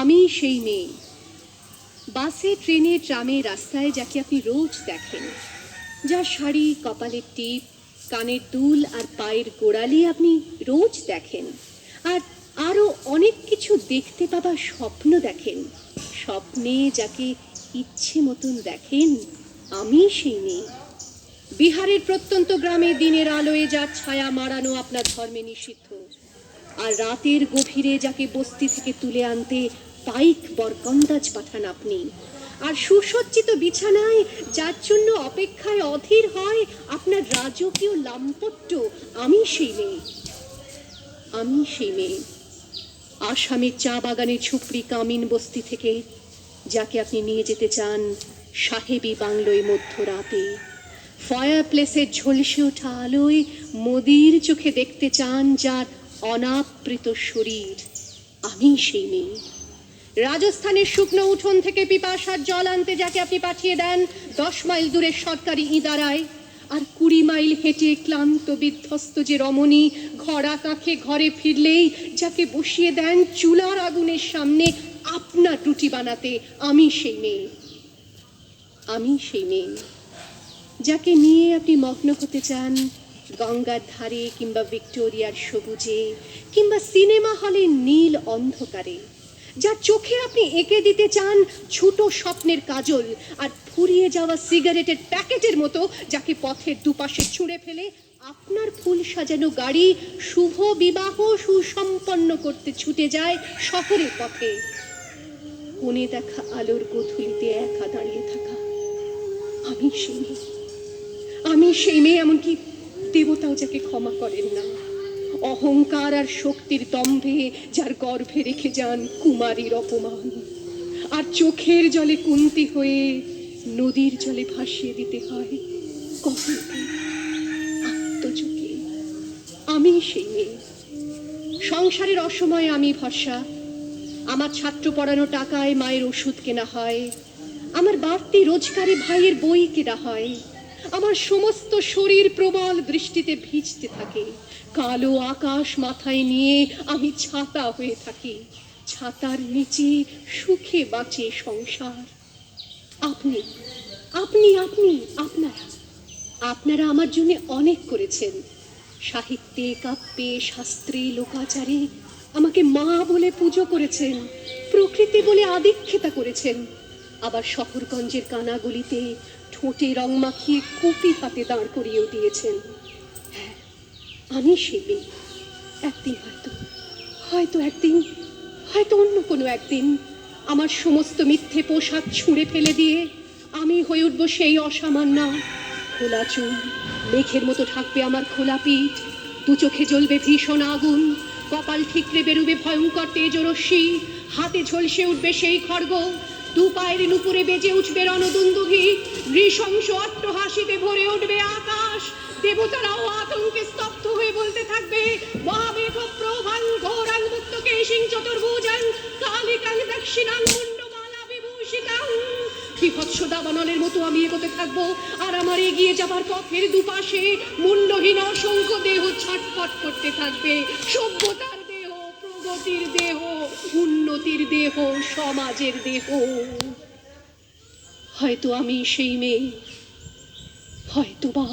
আমি সেই মেয়ে, বাসে ট্রেনে ট্রামে রাস্তায় যাকে আপনি রোজ দেখেন, যার শাড়ি, কপালের টিপ, কানের দুল আর পায়ের গোড়ালি আপনি রোজ দেখেন, আর আরো অনেক কিছু দেখতে পাবার স্বপ্ন দেখেন। স্বপ্নে যাকে ইচ্ছে মতন দেখেন, আমি সেই মেয়ে। বিহারের প্রত্যন্ত গ্রামে দিনের আলোয় যার ছায়া মারানো আপনার ধর্মে নিষিদ্ধ, আর রাতের গভীরে যাকে বস্তি থেকে তুলে আনতে পাইক বরকন্দাজ পাঠান আপনি, আর সুসজ্জিত বিছানায় যার জন্য অপেক্ষায় অধীর হয় আপনার রাজকীয় লাম্পট্য, আমি সেই মেয়ে। আমি সেই মেয়ে, আসামের চা বাগানের ঝুপড়ি কামিন বস্তি থেকে যাকে আপনি নিয়ে যেতে চান সাহেবী বাংলোয় মধ্যরাতে, ফায়ার প্লেসের ঝলসে ওঠা আলোয় মোদির চোখে দেখতে চান যার অনাবৃত শরীর, আমি সেই মেয়ে। রাজস্থানের শুকনো উঠোন থেকে পিপাসার জল আনতে যাকে আপনি পাঠিয়ে দেন 10 মাইল দূরের সরকারি ইদারায়, আর 20 মাইল হেঁটে ক্লান্ত বিধ্বস্ত যে রমণী ঘরা কাঁখে ঘরে ফিরলেই যাকে বসিয়ে দেন চুলার আগুনের সামনে আপনার রুটি বানাতে, আমি সেই মেয়ে। আমি সেই মেয়ে যাকে নিয়ে আপনি মগ্ন হতে চান গঙ্গার ধারে কিংবা ভিক্টোরিয়ার সবুজে কিংবা সিনেমা হলের নীল অন্ধকারে, যার চোখে আপনি এঁকে দিতে চান ছোট স্বপ্নের কাজল, আর ফুরিয়ে যাওয়া সিগারেটের প্যাকেটের মতো যাকে পথের দুপাশে ছুঁড়ে ফেলে আপনার ফুল সাজানো গাড়ি শুভ বিবাহ সুসম্পন্ন করতে ছুটে যায় শহরের পথে। কোণে দেখা আলোর গোধূলিতে একা দাঁড়িয়ে থাকা, আমি সেই মেয়ে। আমি সেই মেয়ে, এমনকি দেবতাও যাকে ক্ষমা করেন না, অহংকার আর শক্তির দম্ভে যার গর্ভে রেখে যান কুমারীর অপমান, আর চোখের জলে কুন্তি হয়ে নদীর জলে ভাসিয়ে দিতে হয় কপলকে, আত্মযোগে। আমি সেই মেয়ে। সংসারের অসময়ে আমি ভরসা, আমার ছাত্র পড়ানো টাকায় মায়ের ওষুধ কেনা হয়, আমার বাড়তি রোজগারে ভাইয়ের বই কেনা হয়, আমার সমস্ত শরীর প্রবল বৃষ্টিতে ভিজতে থাকে, কালো আকাশ মাথায় নিয়ে আমি ছাতা হয়ে থাকি, ছাতার নিচে সুখে বাঁচে সংসার। আপনি আপনি আপনি আপনারা আপনারা আমার জন্য অনেক করেছেন, সাহিত্যে, কাব্যে, শাস্ত্রে, লোকাচারে আমাকে মা বলে পুজো করেছেন, প্রকৃতি বলে আদিক্ষেতা করেছেন, আবার শহরগঞ্জের কানাগলিতে ঠোঁটে রং মাখিয়ে কপি হাতে দাঁড় করিয়েও দিয়েছেন। হ্যাঁ, আমি সেই মেয়ে। একদিন হয়তো একদিন, হয়তো অন্য কোনো একদিন আমার সমস্ত মিথ্যে পোশাক ছুঁড়ে ফেলে দিয়ে আমি হয়ে উঠব সেই অসামান্য। খোলা চুল, মেঘের মতো ঢাকবে আমার খোলা পিঠ, দু চোখে জ্বলবে ভীষণ আগুন, কপাল ঠিকরে বেরুবে ভয়ঙ্কর তেজরশ্মি, হাতে ঝলসে উঠবে সেই খড়গ, দু পায়ের নুপুরে বেজে উঠবে রণদুন্দুভি, নৃশংস অট্টহাসিতে ভরে উঠবে আকাশ, দেবতারাও আতঙ্কে স্তব্ধ হয়ে বলতে থাকবে মহামেঘ প্রভাং ঘোরাং মুক্ত কেশিং চতুর্ভুজাং কালিকাং দক্ষিণাং মুন্ডমালা বিভূষিতাং। বিভৎস দাবানলের মতো আমি এগোতে থাকবো, আর আমার এগিয়ে যাবার পথের দুপাশে মুন্ডহীন অসংখ্য দেহ ছটফট করতে থাকবে। সভ্যতার দেহ, প্রগতির দেহ, উন্নতির দেহ, সমাজের দেহ। হয়তো আমি সেই মেয়ে, হয়তোবা।